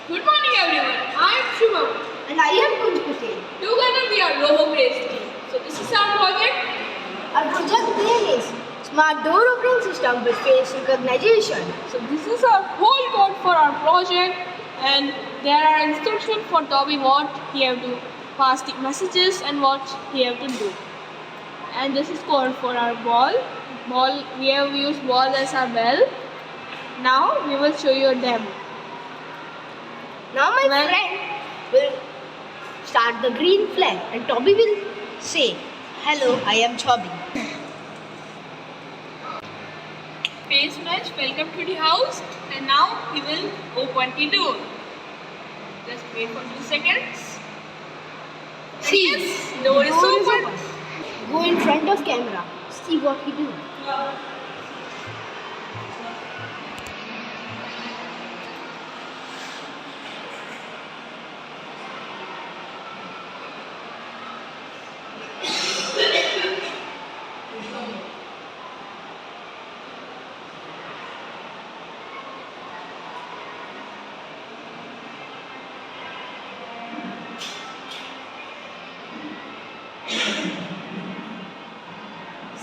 Good morning everyone, I am Shubham. And I am Kunjpati. Together we are RoboBrace team. So this is our project. Our project name is Smart Door Opening System with Face Recognition. So this is our whole code for our project, and there are instructions for Toby what he have to pass the messages and what he have to do. And this is code for our ball. We have used ball as our bell. Now we will show you a demo. Now my friend will start the green flag and Toby will say, "Hello, I am Toby." Face match, welcome to the house, and now he will open the door. Just wait for 2 seconds. See, Yes, door is open. Go in front of camera. See what he do.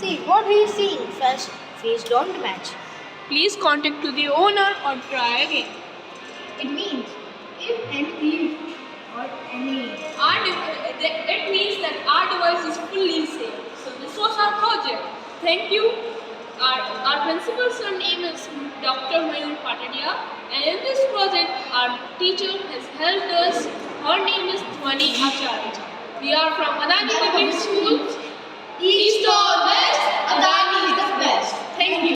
See what he is seeing. First, face don't match. Please contact to the owner or try again. It means if any or any. It means that our device is fully safe. So this was our project. Thank you. Our principal's name is Dr. Mayur Patadia, and in this project our teacher has helped us. Her name is Dhwani Acharya. We are from Adani Public School. East or West, Adani is the best. Thank you.